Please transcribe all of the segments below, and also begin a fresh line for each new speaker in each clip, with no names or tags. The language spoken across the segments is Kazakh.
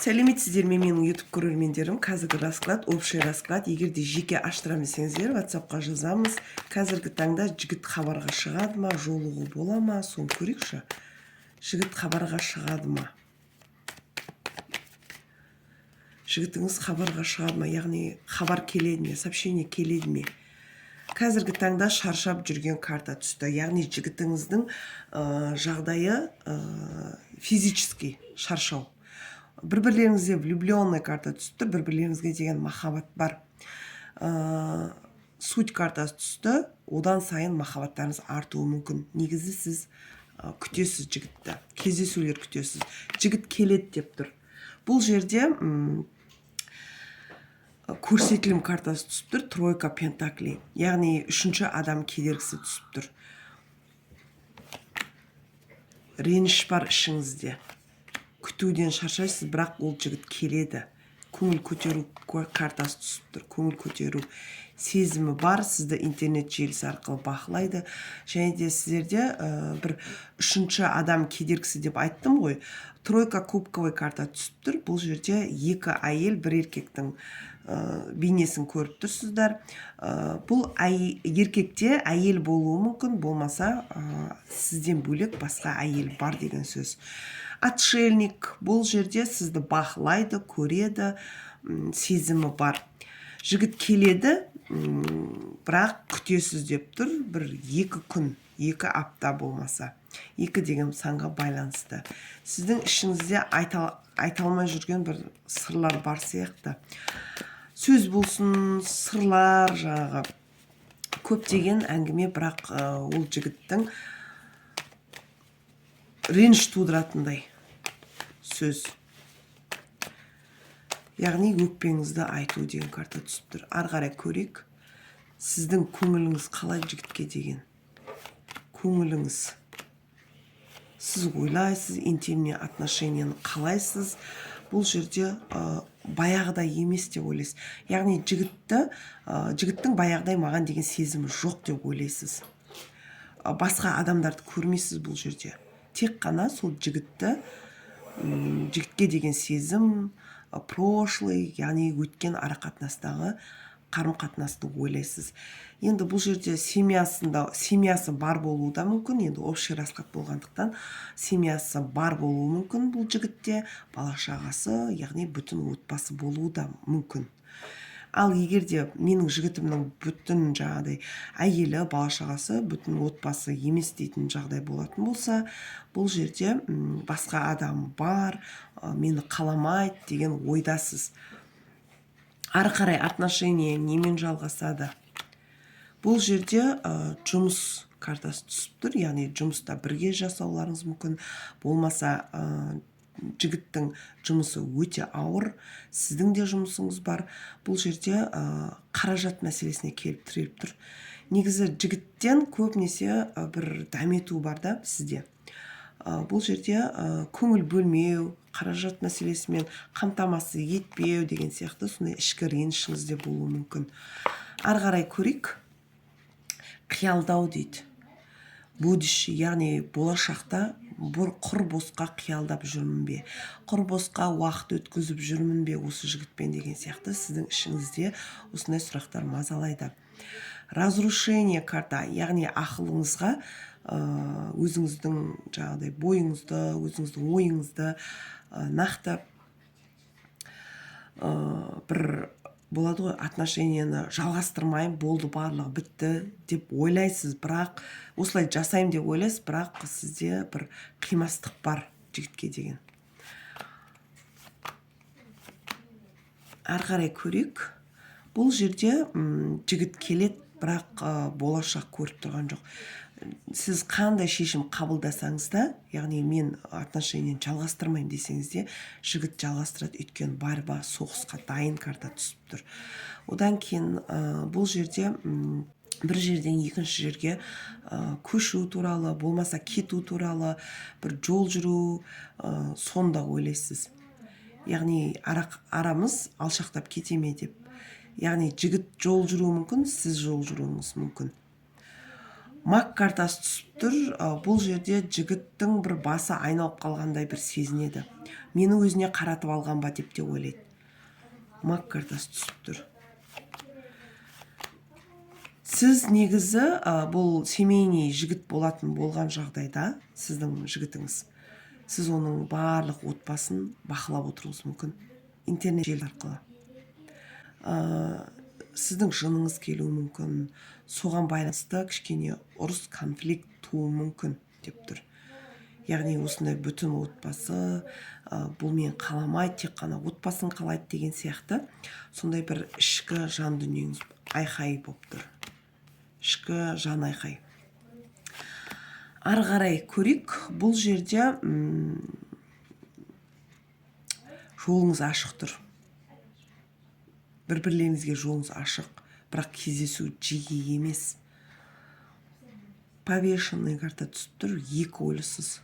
Сәлеметсіздер ме менің YouTube көрермендерім? Қазіргі расклад, общий расклад. Егер де жеке аштырам десеңіздер, WhatsApp-қа жазамыз. Қазіргі таңда жігіт хабарға шығады ма, жолығу бола ма, соны көрейікші. Жігіт хабарға шығады ма? Жігітіңіз хабарға шығады ма? Яғни хабар келеді ме, сообщение келеді ме? Қазіргі таңда шаршап жүрген карта түсті. Яғни жігітіңіздің жағдайы физически шаршау. Бір-бірлеріңізде влюбленный карта түсті, бір-бірлеріңізге деген махаббат бар. Суть картасы түсті, одан сайын махаббаттарыңыз артуы мүмкін. Негізі сіз күтесіз жігітті, кездесулер күтесіз. Жігіт келеді деп тұр. Бұл жерде көрсетілім картасы түсіп тұр, тройка пентаклей. Яғни үшінші адам кедергісі түсіп тұр. Реніш бар ішіңізде. Күтуден шаршайсыз, бірақ ол жігіт келеді. Көңіл көтеру картасы түсіп тұр. Көңіл көтеру сезімі бар, сізді интернет желісі арқылы бақылайды. Және де сіздерде бір үшінші адам кедергісі деп айттым ғой. Тройка кубковый карта түсіп тұр. Бұл жерде екі әйел, бір еркектің бейнесін көріп тұрсыздар. Бұл еркекте әйел болуы мүмкін, болмаса сізден бөлек басқа әйел бар деген сөз. Отшельник, бұл жерде сізді бақылайды, көреді, сезімі бар. Жігіт келеді, бірақ күтесіз деп тұр, бір 2 күн, 2 апта болмаса. 2 деген санға байланысты. Сіздің ішіңізде айталмай жүрген бір сырлар бар сияқты. Сөз болсын, сырлар, жаңағы көптеген әңгіме, бірақ ол жігіттің реніш тудыратындай сөз. Яғни өкпеңізді айту деген карта түсіп тұр. Ары қарай көрейік. Сіздің көңіліңіз қалай жігітке деген? Көңіліңіз. Сіз ойлайсыз, интимный отношенияны қалайсыз? Бұл жерде баяғыдай емес деп ойлайсыз. Яғни жігіттің баяғыдай маған деген сезімі жоқ деп ойлайсыз. Басқа адамдарды көрмейсіз бұл жерде. Тек қана сол жігітке деген сезім, прошлый, яғни өткен арақатынастағы қарым-қатынасты ойлайсыз. Енді бұл жерде семьясы бар болуы да мүмкін, енді общий расклад болғандықтан семьясы бар болуы мүмкін бұл жігітте, бала-шағасы, яғни бүтін отбасы болуы да мүмкін. Ал егерде менің жігітімнің бүтін жағдай әйелі, бала-шағасы, бүтін отбасы емес дейтін жағдай болатын болса, бұл жерде басқа адам бар, мені қаламайды деген ойдасыз. Ары қарай отношение немен жалғасады? Бұл жерде жұмыс картасы түсіп тұр, яғни жұмыста бірге жасауларыңыз мүмкін, болмаса жігіттің жұмысы өте ауыр, сіздің де жұмысыңыз бар. Бұл жерде қаражат мәселесіне келіп тіреліп тұр. Негізі жігіттен көбінесе бір дәмету бар да сізде. Бұл жерде көңіл бөлмеу, қаражат мәселесімен қамтамасыз етпеу деген сияқты сондай ішкі ренішіңізде болуы мүмкін. Ары қарай көрейік. Қиялдау дейді. Будущее, яғни болашақта құр босқа қиялдап жүрмін бе, құр босқа уақыт өткізіп жүрмін бе осы жігітпен деген сияқты сіздің ішіңізде осындай сұрақтар мазалайды. Разрушение карта, яғни ақылыңызға өзіңіздің жаңағыдай бойыңызды, өзіңіздің ойыңызды нақты бір болады ғой, отношенияны жалғастырмайым, болды, барлығы бітті деп ойлайсыз, бірақ осылай жасайым деп ойлайсыз, бірақ сізде бір қимастық бар жігітке деген. Ары қарай көрейік. Бұл жерде жігіт келеді, бірақ болашақ көріп тұрған жоқ. Сіз қандай шешім қабылдасаңыз да, яғни мен отношениені жалғастырмайым десеңіз де, жігіт жалғастырады, өйткені борьба, соғысқа дайын карта түсіп тұр. Одан кейін бұл жерде бір жерден екінші жерге көшу туралы, болмаса кету туралы, бір жол жүру, сонда ойлайсыз. Яғни арамыз алшақтап кете ме деп. Яғни жігіт жол жүру мүмкін, сіз жол жүруіңіз мүмкін. мак картасы түсіп тұр. Бұл жерде жігіттің бір басы айналып қалғандай бір сезінеді. Мені өзіне қаратып алған ба деп те ойлайды. Мак картасы түсіп тұр. Сіз негізі бұл семейный жігіт болған жағдайда, сіздің жігітіңіз, сіз оның барлық отбасын бақылап отыруыңыз мүмкін. Интернет желі арқылы. Сіздің жыныңыз келуі мүмкін, соған байланысты кішкене ұрыс конфликт туы мүмкін деп тұр. Яғни осындай бүтін отбасы, бұл мен қаламайды, тек қана отбасын қалайды деген сияқты, сондай бір ішкі жан дүниеңіз айқай болып тұр. Ішкі жан айқай. Ары қарай көрейік. Бұл жерде жолыңыз ашық тұр. Бір-бірлеріңізге жолыңыз ашық, бірақ кездесу жиі емес. Повешенный карта түсіп тұр. Екі ойлысыз.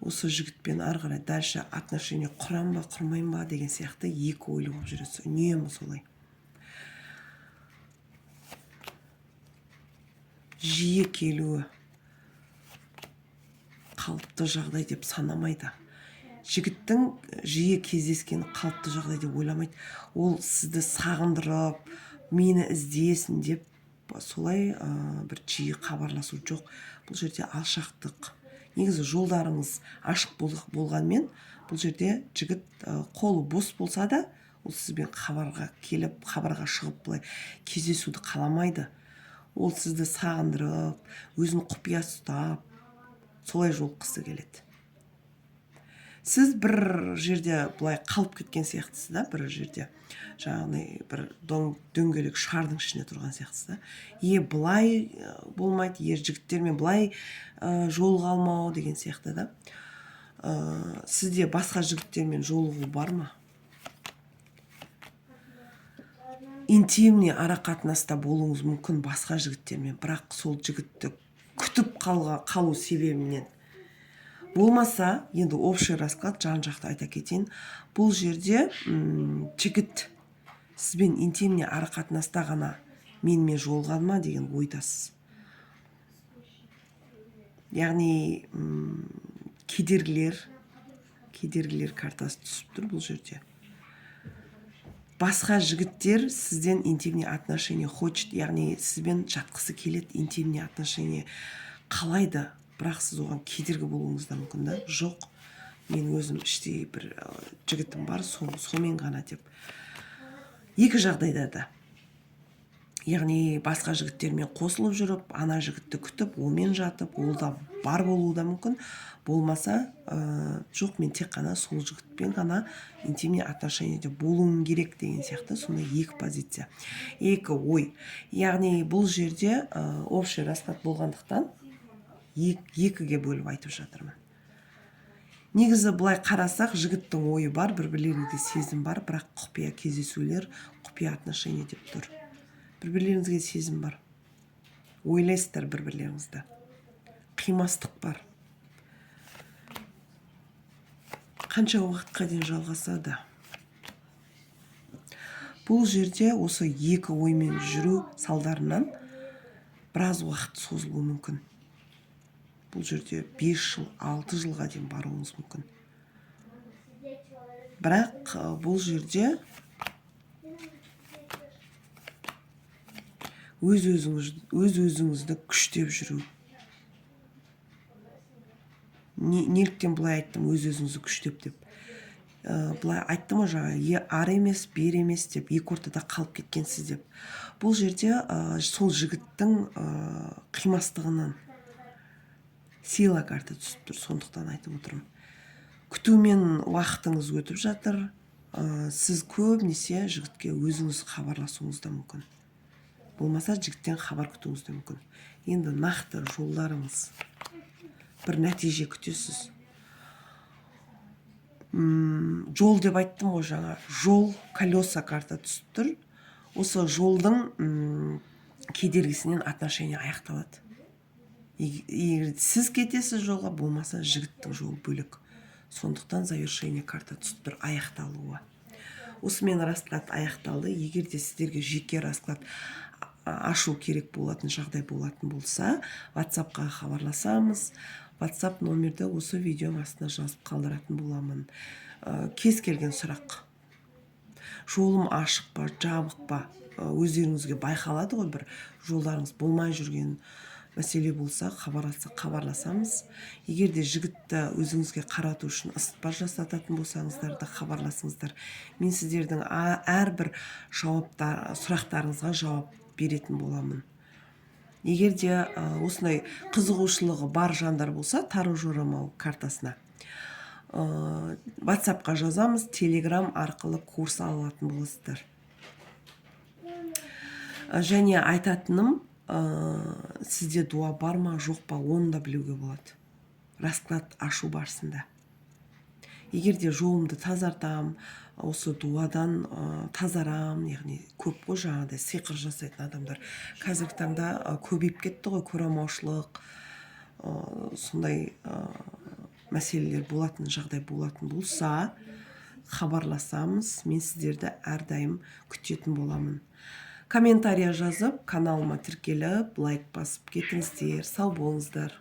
Осы жігітпен ары қарай дальше отношения құрам ба, құрмайым ба деген сияқты екі ойлы болып жүресіз. Үнемі солай. Жиі келуі қалыпты жағдай деп санамайды. Жігіттің жиі кездескені қалыпты жағдай деп ойламайды. Ол сізді сағындырып, мені іздесін деп солай бір жиі хабарласу жоқ. Бұл жерде алшақтық. Негізі жолдарыңыз ашық болғанмен, бұл жерде жігіт қолы бос болса да, ол сізбен хабарға келіп, хабарға шығып былай кездесуді қаламайды. Ол сізді сағындырып, өзін құпия ұстап, солай жолыққысы келеді. Сіз бір жерде былай қалып кеткен сияқтысыз да, бір жерде жаңағыдай бір дөңгелек шардың ішінде тұрған сияқтысыз да. Былай болмайды, жігіттермен былай жолыға алмау деген сияқты да. Сізде басқа жігіттермен жолығу бар ма? Интимный арақатынаста болуыңыз мүмкін басқа жігіттермен, бірақ сол жігітті күтіп қалу себебінен. Болмаса, енді общий расклад жан-жақты айта кетейін. Бұл жерде жігіт сізбен интимный арақатынаста ғана менімен жолыған ма деген ойдасыз. Яғни кедергілер картасы түсіп тұр бұл жерде. Басқа жігіттер сізден интимный отношения хочет, яғни сізбен жатқысы келеді, интимный отношения қалайды. Бірақ сіз оған кедергі болуыңыз да мүмкін да. Жоқ, мен өзім іштей бір жігітім бар, сомен ғана деп. Екі жағдайда да. Яғни басқа жігіттермен қосылып жүріп, ана жігітті күтіп, онымен жатып, ол да бар болуы да мүмкін. Болмаса, жоқ, мен тек қана сол жігітпен ғана интимный отношениеде болуым керек деген сияқты, сондай екі позиция. Екі ой. Яғни бұл жерде общий расклад болғандықтан екіге бөліп айтып жатырмын. Негізі былай қарасақ, жігіттің ойы бар, бір-бірлеріңізге сезім бар, бірақ құпия кездесулер, құпия отношения деп тұр. Бір-бірлеріңізге сезім бар. Ойлайсыздар бір-бірлеріңізді. Қимастық бар. Қанша уақытқа дейін жалғасады? Бұл жерде осы екі оймен жүру салдарынан біраз уақыт созылуы мүмкін. Бұл жерде 5 жыл, 6 жылға дейін баруыңыз мүмкін. Бірақ бұл жерде өз-өзіңізді күштеп жүру. Неліктен бұлай айттым, өз-өзіңізді күштеп деп? Бұлай айттым ма жаңа, ар емес, бер емес деп, екі ортада қалып кеткенсіз деп. Бұл жерде сол жігіттің қимастығынан сила карта түсіп тұр, сондықтан айтып отырмын. Күтумен уақытыңыз өтіп жатыр. Сіз көбінесе жігітке өзіңіз хабарласуыңыз да мүмкін. Болмаса жігіттен хабар күтуіңіз да мүмкін. Енді нақты жолдарыңыз, бір нәтиже күтесіз. Жол деп айттым ғой жаңа. Жол, колеса карта түсіп тұр. Осы жолдың кедергісінен отношения аяқталады. Егер сіз кетесіз жолға, болмаса жігіттің жолы бөлек. Сондықтан завершение карта түсіп тұр, аяқталуы. Осымен расклад аяқталды. Егер де сіздерге жеке расклад ашу керек болатын жағдай болатын болса, WhatsApp-қа хабарласамыз. WhatsApp номерді осы видеоның астына жазып қалдыратын боламын. Кез келген сұрақ. Жолым ашық па, жабық па, өздеріңізге байқалады ғой, бір жолдарыңыз болмай жүрген мәселе болса, хабарласамыз. Егер де жігітті өзіңізге қарату үшін ыстықпа жасататын болсаңыздар да хабарласыңыздар. Мен сіздердің әрбір сұрақтарыңызға жауап беретін боламын. Егер де осындай қызығушылығы бар жандар болса, Таро жорамал картасына WhatsApp-қа жазамыз, Telegram арқылы курс алатын боласыздар. Және айтатыным, сізде дуа бар ма, жоқ па, оны да білуге болады. Расклад ашу барысында. Егер де жолымды тазартам, осы дуадан тазарам, яғни көп қой жаңағыдай сиқыр жасайтын адамдар. Қазіргі таңда көбейіп кетті ғой, көреалмаушылық, сондай мәселелер болатын жағдай болатын болса, хабарласамыз, мен сіздерді әрдайым күтетін боламын. Комментария жазып, каналыма тіркеліп, лайк басып кетіңіздер. Сау болыңыздар.